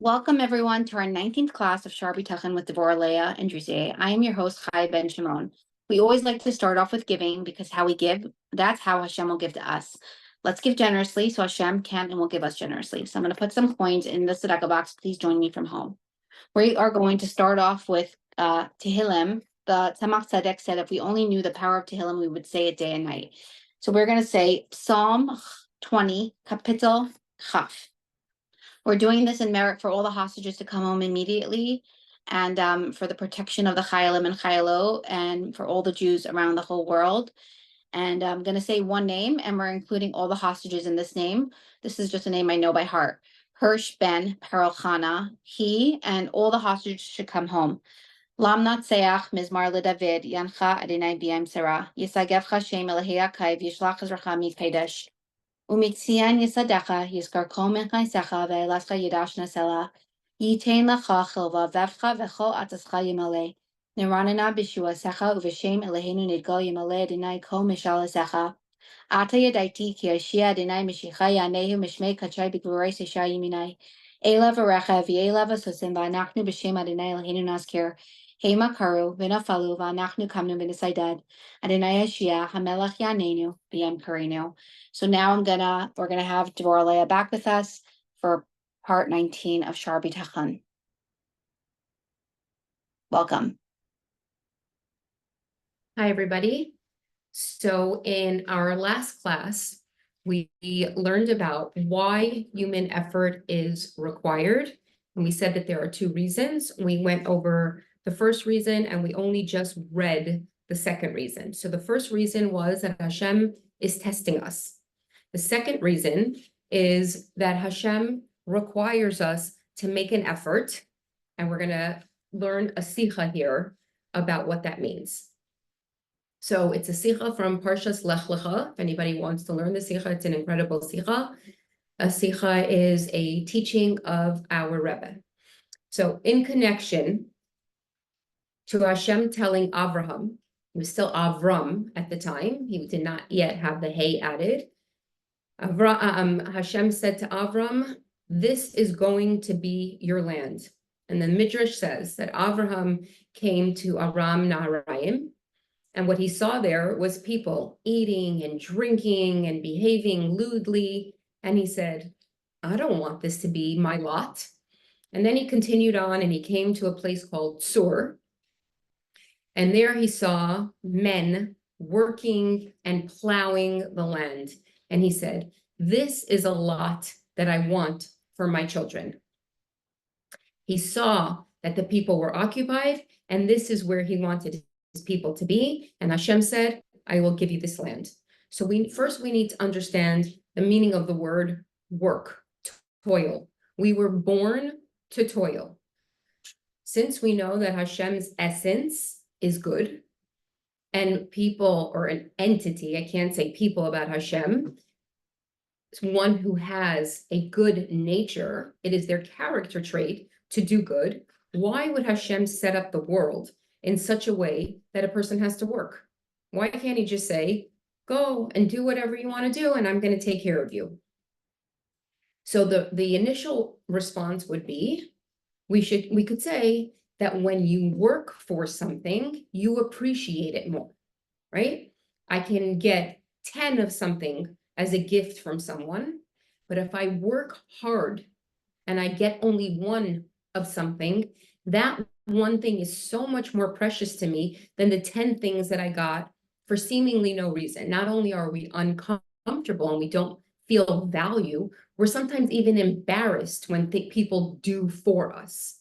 Welcome everyone to our 19th class of Shar Bitachon with Devorah Leah Andrusier. I am your host, Chai Ben Shimon. We always like to start off with giving because how we give, that's how Hashem will give to us. Let's give generously so Hashem can and will give us generously. So I'm going to put some coins in the tzedakah box. Please join me from home. We are going to start off with Tehillim. The Tzemach Tzedek said if we only knew the power of Tehillim, we would say it day and night. So we're going to say Psalm 20, Kapitel Chaf. We're doing this in merit for all the hostages to come home immediately, and for the protection of the Chayalim and Chayalot, and for all the Jews around the whole world. And I'm going to say one name, and we're including all the hostages in this name. This is just a name I know by heart. Hirsch ben Parelchana, he and all the hostages should come home. Lamnat Seach Mizmar LeDavid, Yancha Adonai B'yam Sarah, Yisagevcha Shem Elahei Akayv, Yishlach Ezracha Mikpedesh. Umitzian Yisadecha, Yiskar Kol Mechaisecha, Ve'elascha Yidash Nasela, Yitain Lecha Chilva, Vevcha Vecho Atascha Yimale, Niranana Bishua Secha, Uveshem Elehenu Nidgal Yimale, Adonai Kol Mishal Secha, Ata Yadaiti, Ki Ashia Adonai Mishicha Yanehu Mishmei Kachai B'Gvorei Sesha Yiminai, Ela Varecha, V'ela Vasosim, V'anachnu B'Shem Adonai Elehenu Naskir, Hema Karu, V'nafalu, V'anachnu Kamnu V'nisaidad, Adonai Ashia, Hamelach Yanenu, B'yam Karinu. So now we're gonna have Devorah Leah back with us for part 19 of Shar Bitachon. Welcome. Hi, everybody. So in our last class, we learned about why human effort is required. And we said that there are two reasons. We went over the first reason and we only just read the second reason. So the first reason was that Hashem is testing us. The second reason is that Hashem requires us to make an effort, and we're going to learn a sikha here about what that means. So it's a sikha from Parshas Lech Lecha. If anybody wants to learn the sikha, it's an incredible sikha. A sikha is a teaching of our Rebbe. So in connection to Hashem telling Avraham, he was still Avram at the time, he did not yet have the hay added. Hashem said to Avram, this is going to be your land. And then Midrash says that Avraham came to Aram Naharaim, and what he saw there was people eating and drinking and behaving lewdly. And he said, I don't want this to be my lot. And then he continued on and he came to a place called Sur. And there he saw men working and plowing the land. And he said, this is a lot that I want for my children. He saw that the people were occupied, and this is where he wanted his people to be. And Hashem said, I will give you this land. So first we need to understand the meaning of the word work, toil. We were born to toil. Since we know that Hashem's essence is good, and people, or an entity, I can't say people about Hashem, it's one who has a good nature, it is their character trait to do good. Why would Hashem set up the world in such a way that a person has to work? Why can't he just say, go and do whatever you want to do, and I'm going to take care of you? So the initial response would be, we could say that when you work for something, you appreciate it more, right? I can get 10 of something as a gift from someone, but if I work hard and I get only one of something, that one thing is so much more precious to me than the 10 things that I got for seemingly no reason. Not only are we uncomfortable and we don't feel value, we're sometimes even embarrassed when people do for us.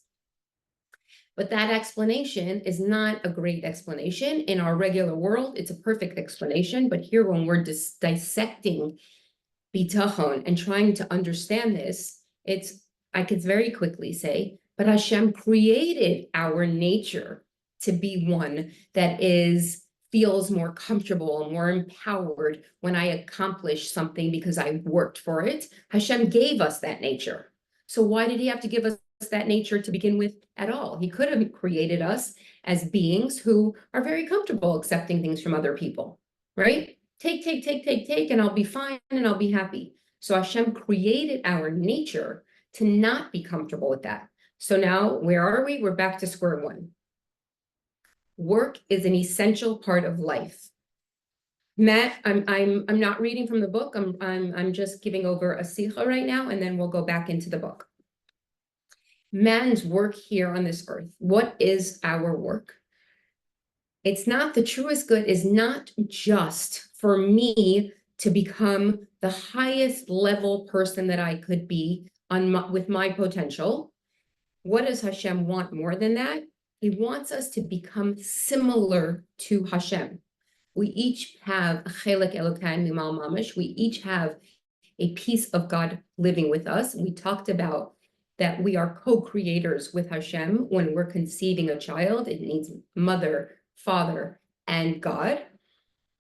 But that explanation is not a great explanation. In our regular world, it's a perfect explanation. But here, when we're dissecting Bitachon and trying to understand this, I could very quickly say, but Hashem created our nature to be one that feels more comfortable and more empowered when I accomplish something because I worked for it. Hashem gave us that nature. So why did he have to give us that nature to begin with at all? He could have created us as beings who are very comfortable accepting things from other people, right? Take, and I'll be fine and I'll be happy. So Hashem created our nature to not be comfortable with that. So now where are we? We're back to square one. Work is an essential part of life. Matt, I'm not reading from the book. I'm just giving over a sikha right now, and then we'll go back into the book. Man's work here on this earth. What is our work? It's not, the truest good is not just for me to become the highest level person that I could be with my potential. What does Hashem want more than that? He wants us to become similar to Hashem. We each have a chelek Elokai mimal mamish. We each have a piece of God living with us. We talked about that we are co-creators with Hashem. When we're conceiving a child, it needs mother, father, and God.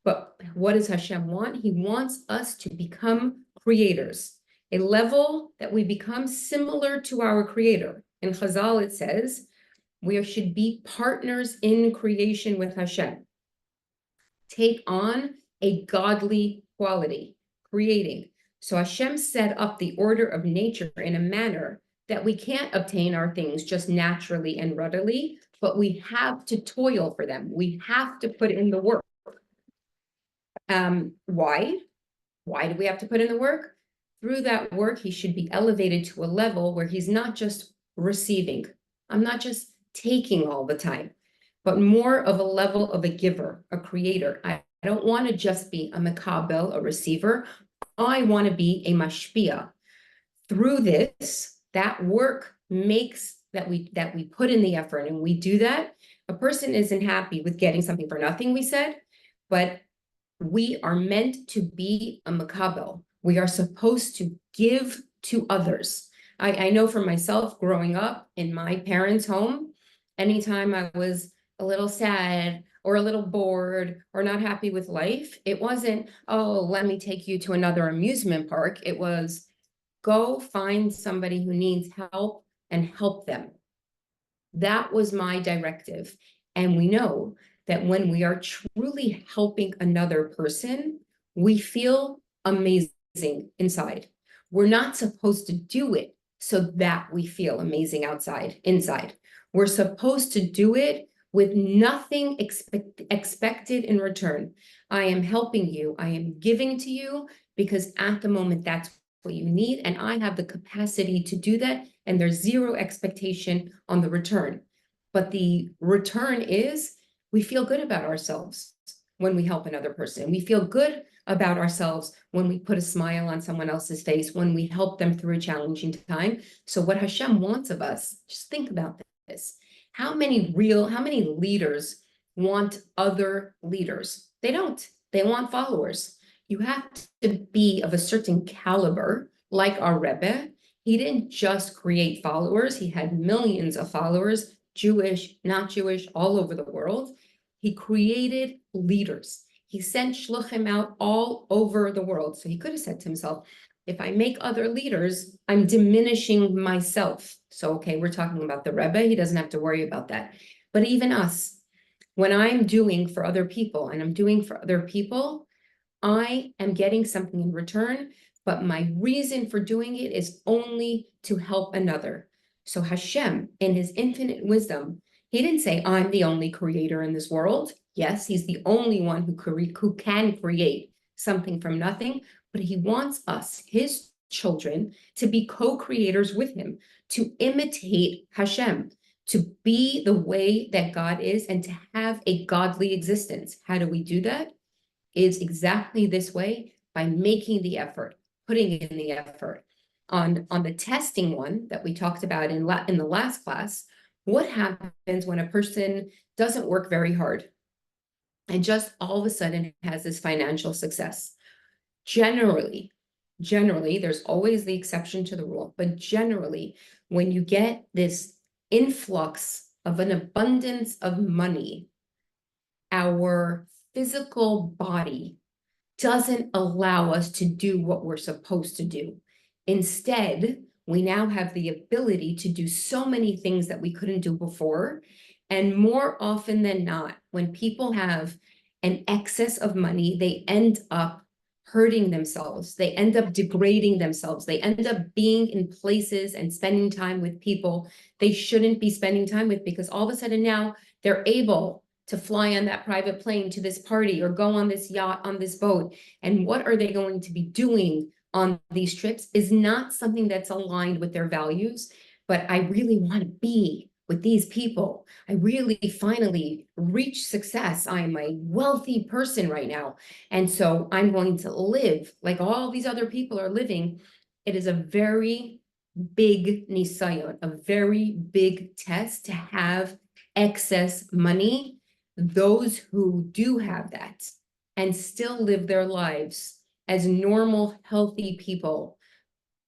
But what does Hashem want? He wants us to become creators, a level that we become similar to our creator. In Chazal, it says, we should be partners in creation with Hashem. Take on a godly quality, creating. So Hashem set up the order of nature in a manner that we can't obtain our things just naturally and readily, but we have to toil for them. We have to put in the work. Why? Why do we have to put in the work? Through that work, he should be elevated to a level where he's not just receiving. I'm not just taking all the time, but more of a level of a giver, a creator. I don't want to just be a mekabel, a receiver. I want to be a mashpia. Through this, that work makes that we put in the effort, and we do that. A person isn't happy with getting something for nothing, we said, but we are meant to be a mekabel. We are supposed to give to others. I know for myself, growing up in my parents' home, anytime I was a little sad or a little bored or not happy with life, it wasn't, oh, let me take you to another amusement park. It was, go find somebody who needs help and help them. That was my directive. And we know that when we are truly helping another person, we feel amazing inside. We're not supposed to do it so that we feel amazing inside. We're supposed to do it with nothing expected in return. I am helping you. I am giving to you because at the moment that's what you need, and I have the capacity to do that, and there's zero expectation on the return. But the return is we feel good about ourselves when we help another person. We feel good about ourselves when we put a smile on someone else's face, when we help them through a challenging time. So what Hashem wants of us, just think about this. How many leaders want other leaders? They don't. They want followers. You have to be of a certain caliber, like our Rebbe. He didn't just create followers. He had millions of followers, Jewish, not Jewish, all over the world. He created leaders. He sent shluchim out all over the world. So he could have said to himself, if I make other leaders, I'm diminishing myself. So, okay, we're talking about the Rebbe. He doesn't have to worry about that. But even us, when I'm doing for other people and I'm doing for other people, I am getting something in return, but my reason for doing it is only to help another. So Hashem, in his infinite wisdom, he didn't say, I'm the only creator in this world. Yes, he's the only one who can create something from nothing, but he wants us, his children, to be co-creators with him, to imitate Hashem, to be the way that God is, and to have a godly existence. How do we do that? Is exactly this way, by making the effort, putting in the effort. On the testing one that we talked about in the last class, what happens when a person doesn't work very hard and just all of a sudden has this financial success? Generally, there's always the exception to the rule, but generally, when you get this influx of an abundance of money, our physical body doesn't allow us to do what we're supposed to do. Instead, we now have the ability to do so many things that we couldn't do before. And more often than not, when people have an excess of money, they end up hurting themselves. They end up degrading themselves. They end up being in places and spending time with people they shouldn't be spending time with, because all of a sudden now they're able to fly on that private plane to this party or go on this yacht, on this boat. And what are they going to be doing on these trips is not something that's aligned with their values. But I really want to be with these people. I really finally reached success. I am a wealthy person right now. And so I'm going to live like all these other people are living. It is a very big nisayon, a very big test to have excess money. Those who do have that and still live their lives as normal, healthy people,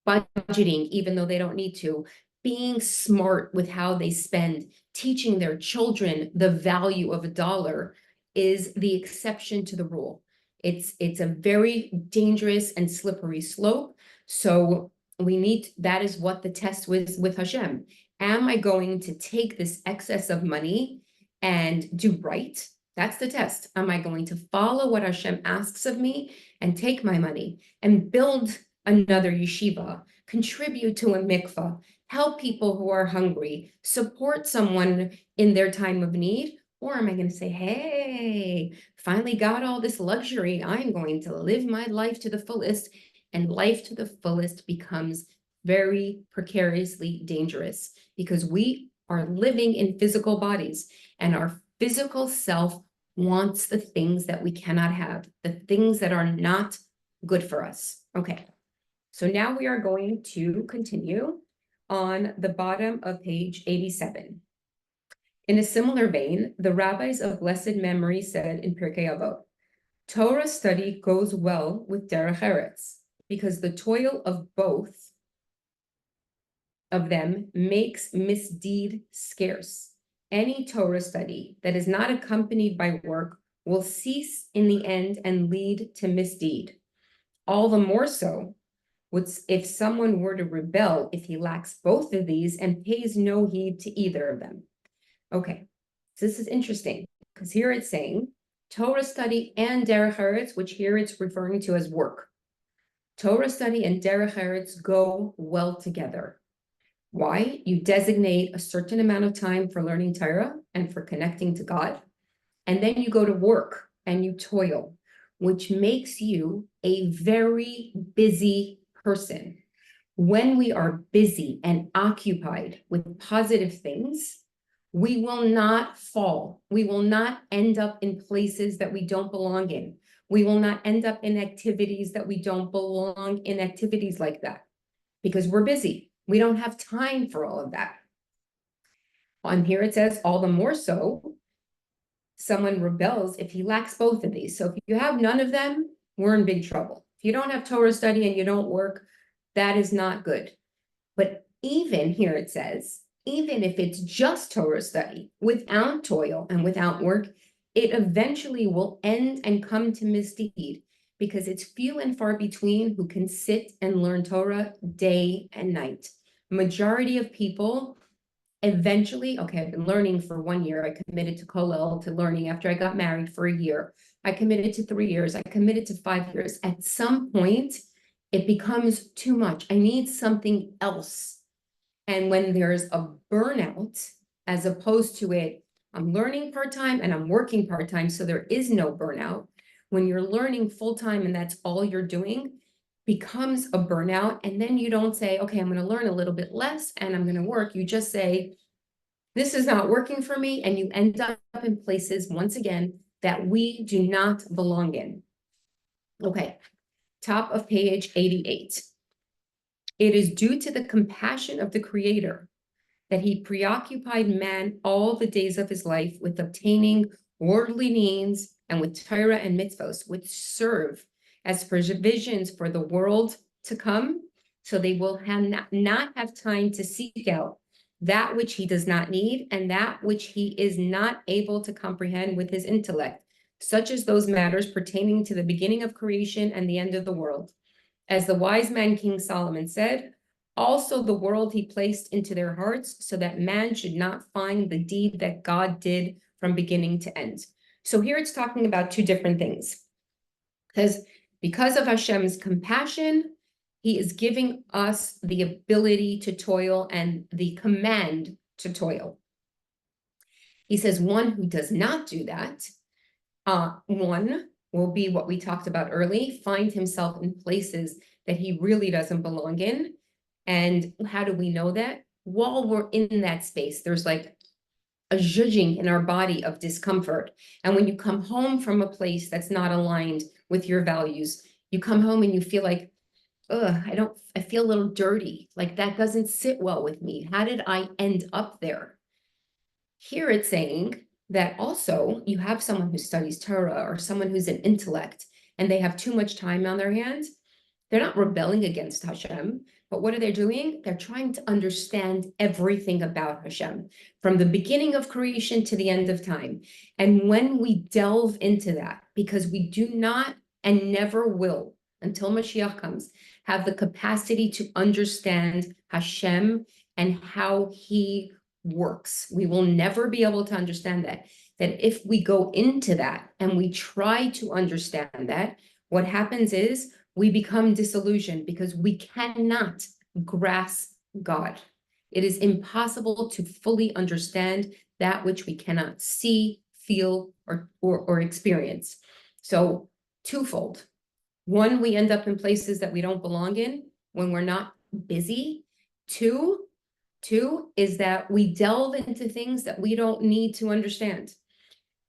budgeting, even though they don't need to, being smart with how they spend, teaching their children the value of a dollar is the exception to the rule. It's a very dangerous and slippery slope. So that is what the test was with Hashem. Am I going to take this excess of money and do right? That's the test. Am I going to follow what Hashem asks of me and take my money and build another yeshiva, contribute to a mikvah, help people who are hungry, support someone in their time of need? Or am I going to say, hey, finally got all this luxury, I'm going to live my life to the fullest, and life to the fullest becomes very precariously dangerous because we are living in physical bodies, and our physical self wants the things that we cannot have, the things that are not good for us. Okay, so now we are going to continue on the bottom of page 87. In a similar vein, the rabbis of blessed memory said in Pirkei Avot, Torah study goes well with derech eretz because the toil of both of them makes misdeed scarce. Any Torah study that is not accompanied by work will cease in the end and lead to misdeed. All the more so if someone were to rebel if he lacks both of these and pays no heed to either of them. Okay, so this is interesting because here it's saying Torah study and derech eretz, which here it's referring to as work. Torah study and derech eretz go well together. Why? You designate a certain amount of time for learning Torah and for connecting to God, and then you go to work and you toil, which makes you a very busy person. When we are busy and occupied with positive things, we will not fall. We will not end up in places that we don't belong in. We will not end up in activities that we don't belong in, activities like that, because we're busy. We don't have time for all of that. On here it says, all the more so, someone rebels if he lacks both of these. So if you have none of them, we're in big trouble. If you don't have Torah study and you don't work, that is not good. But even here it says, even if it's just Torah study, without toil and without work, it eventually will end and come to misdeed, because it's few and far between who can sit and learn Torah day and night. Majority of people eventually, okay, I've been learning for 1 year. I committed to Kollel, to learning after I got married for a year. I committed to 3 years. I committed to 5 years. At some point, it becomes too much. I need something else. And when there's a burnout, as opposed to I'm learning part-time and I'm working part-time, so there is no burnout. When you're learning full-time and that's all you're doing, becomes a burnout. And then you don't say, okay, I'm going to learn a little bit less and I'm going to work. You just say, this is not working for me. And you end up in places, once again, that we do not belong in. Okay, top of page 88. It is due to the compassion of the Creator that he preoccupied man all the days of his life with obtaining worldly needs and with Torah and mitzvos, which serve as provisions for the world to come, so they will not have time to seek out that which he does not need and that which he is not able to comprehend with his intellect, such as those matters pertaining to the beginning of creation and the end of the world. As the wise man King Solomon said, also the world he placed into their hearts, so that man should not find the deed that God did from beginning to end. So here it's talking about two different things. Because Because of Hashem's compassion, he is giving us the ability to toil and the command to toil. He says one who does not do that, one will be what we talked about early, find himself in places that he really doesn't belong in. And how do we know that? While we're in that space, there's like a judging in our body of discomfort. And when you come home from a place that's not aligned with your values, you come home and you feel like, ugh, I feel a little dirty. Like that doesn't sit well with me. How did I end up there? Here it's saying that also you have someone who studies Torah or someone who's an intellect and they have too much time on their hands. They're not rebelling against Hashem, but what are they doing? They're trying to understand everything about Hashem from the beginning of creation to the end of time. And when we delve into that, because we do not and never will, until Mashiach comes, have the capacity to understand Hashem and how he works. We will never be able to understand that. That if we go into that and we try to understand that, what happens is we become disillusioned because we cannot grasp God. It is impossible to fully understand that which we cannot see, feel, or experience. So twofold. One, we end up in places that we don't belong in when we're not busy. Two is that we delve into things that we don't need to understand.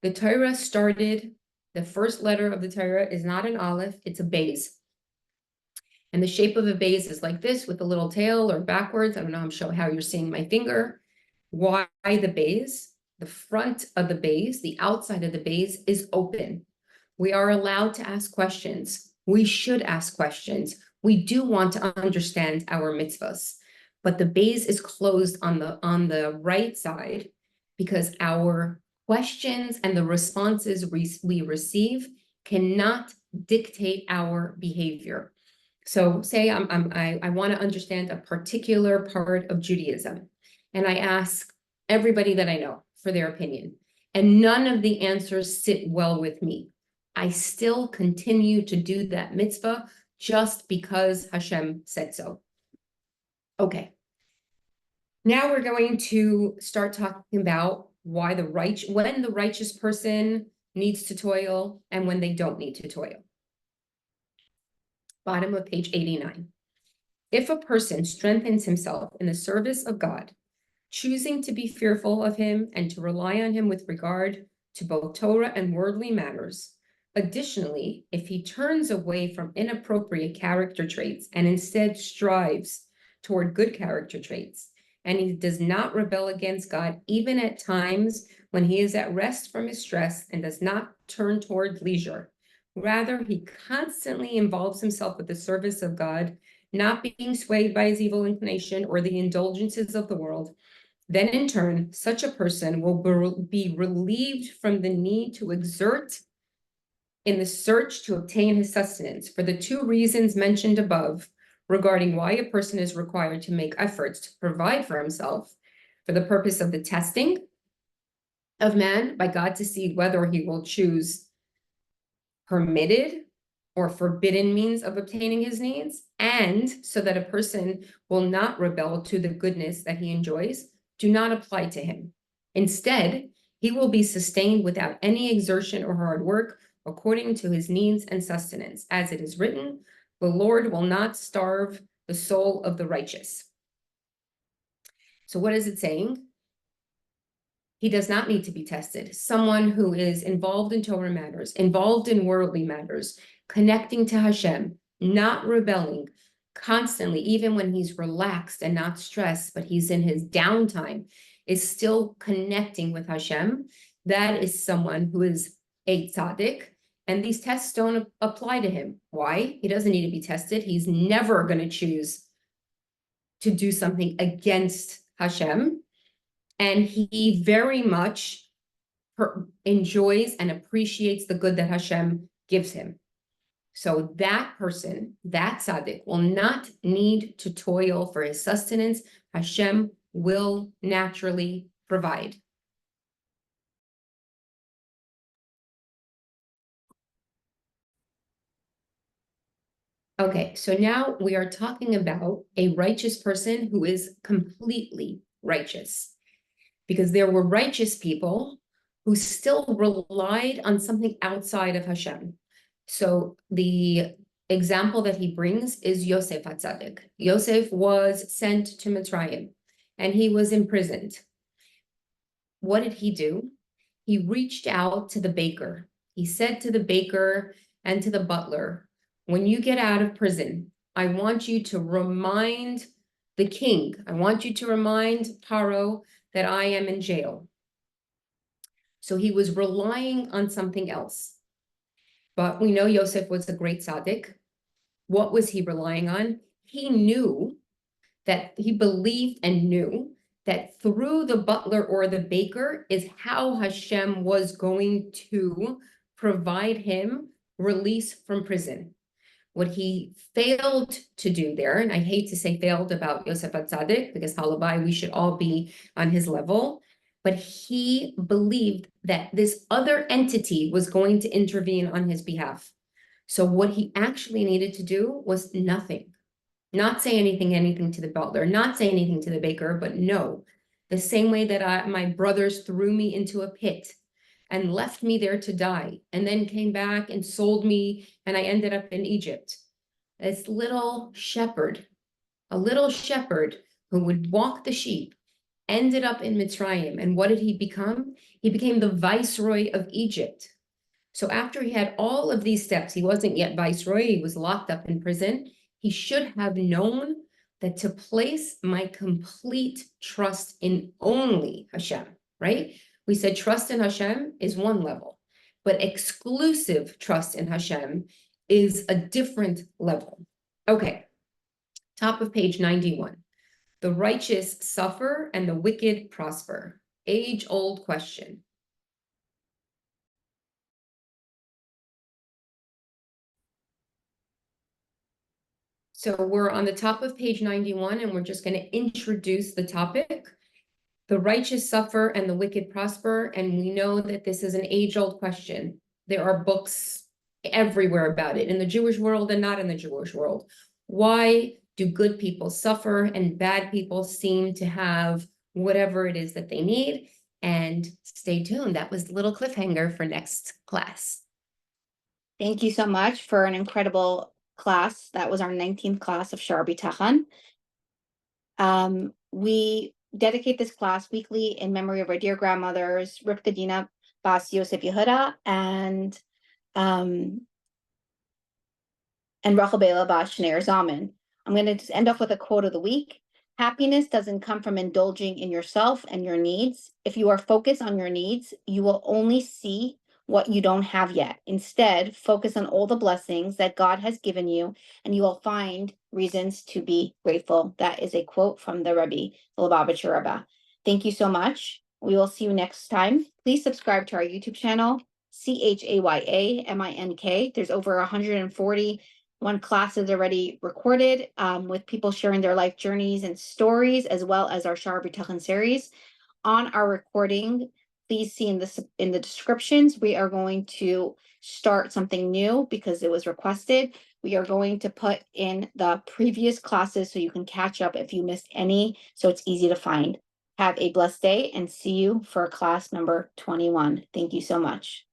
The Torah started, the first letter of the Torah is not an aleph, it's a beis. And the shape of a beis is like this with a little tail or backwards. I don't know, I'm showing how you're seeing my finger. Why the beis? The front of the beis, the outside of the beis is open. We are allowed to ask questions. We should ask questions. We do want to understand our mitzvahs, but the beis is closed on the right side because our questions and the responses we receive cannot dictate our behavior. So say I want to understand a particular part of Judaism, and I ask everybody that I know for their opinion, and none of the answers sit well with me. I still continue to do that mitzvah just because Hashem said so. Okay. Now we're going to start talking about when the righteous person needs to toil and when they don't need to toil. Bottom of page 89. If a person strengthens himself in the service of God, choosing to be fearful of him and to rely on him with regard to both Torah and worldly matters, additionally, if he turns away from inappropriate character traits and instead strives toward good character traits, and he does not rebel against God, even at times when he is at rest from his stress and does not turn toward leisure. Rather, he constantly involves himself with the service of God, not being swayed by his evil inclination or the indulgences of the world. Then in turn, such a person will be relieved from the need to exert in the search to obtain his sustenance for the two reasons mentioned above regarding why a person is required to make efforts to provide for himself for the purpose of the testing of man by God to see whether he will choose permitted or forbidden means of obtaining his needs, and so that a person will not rebel to the goodness that he enjoys, do not apply to him. Instead, he will be sustained without any exertion or hard work according to his needs and sustenance. As it is written, the Lord will not starve the soul of the righteous. So what is it saying? He does not need to be tested. Someone who is involved in Torah matters, involved in worldly matters, connecting to Hashem, not rebelling, constantly, even when he's relaxed and not stressed, but he's in his downtime, is still connecting with Hashem. That is someone who is a tzadik, and these tests don't apply to him. Why? He doesn't need to be tested. He's never going to choose to do something against Hashem. And he very much enjoys and appreciates the good that Hashem gives him. So that person, that tzaddik, will not need to toil for his sustenance. Hashem will naturally provide. Okay, so now we are talking about a righteous person who is completely righteous. Because there were righteous people who still relied on something outside of Hashem. So the example that he brings is Yosef HaTzadik. Yosef was sent to Mitzrayim and he was imprisoned. What did he do? He reached out to the baker. He said to the baker and to the butler, when you get out of prison, I want you to remind the king, I want you to remind Paro that I am in jail. So he was relying on something else. But we know Yosef was a great tzadik. What was he relying on? He knew that he believed and knew that through the butler or the baker is how Hashem was going to provide him release from prison. What he failed to do there, and I hate to say failed about Yosef HaTzadik, because halabai, we should all be on his level, but he believed that this other entity was going to intervene on his behalf. So what he actually needed to do was nothing. Not say anything to the butler, not say anything to the baker, but no. The same way that my brothers threw me into a pit and left me there to die, and then came back and sold me, and I ended up in Egypt. This little shepherd, a little shepherd who would walk the sheep, ended up in Mitzrayim. And what did he become? He became the viceroy of Egypt. So after he had all of these steps, he wasn't yet viceroy, he was locked up in prison. He should have known that to place my complete trust in only Hashem, right? We said trust in Hashem is one level, but exclusive trust in Hashem is a different level. Okay, top of page 91. The righteous suffer and the wicked prosper. Age-old question. So we're on the top of page 91, and we're just going to introduce the topic. The righteous suffer and the wicked prosper, and we know that this is an age-old question. There are books everywhere about it, in the Jewish world and not in the Jewish world. Why do good people suffer and bad people seem to have whatever it is that they need? And stay tuned. That was the little cliffhanger for next class. Thank you so much for an incredible class. That was our 19th class of Shar Bitachon. We dedicate this class weekly in memory of our dear grandmothers, Rivka Dina Bas Yosef Yehuda and Rachel Bela Bas Shneir Zalman. I'm going to just end off with a quote of the week. Happiness doesn't come from indulging in yourself and your needs. If you are focused on your needs, you will only see what you don't have yet. Instead, focus on all the blessings that God has given you, and you will find reasons to be grateful. That is a quote from the Rebbe, the Lubavitcher Rebbe. Thank you so much. We will see you next time. Please subscribe to our YouTube channel, CHAYAMINK. There's over 141 classes already recorded with people sharing their life journeys and stories, as well as our Shar Bitachon series. On our recording, please see in the descriptions, we are going to start something new because it was requested. We are going to put in the previous classes so you can catch up if you missed any, so it's easy to find. Have a blessed day and see you for class number 21. Thank you so much.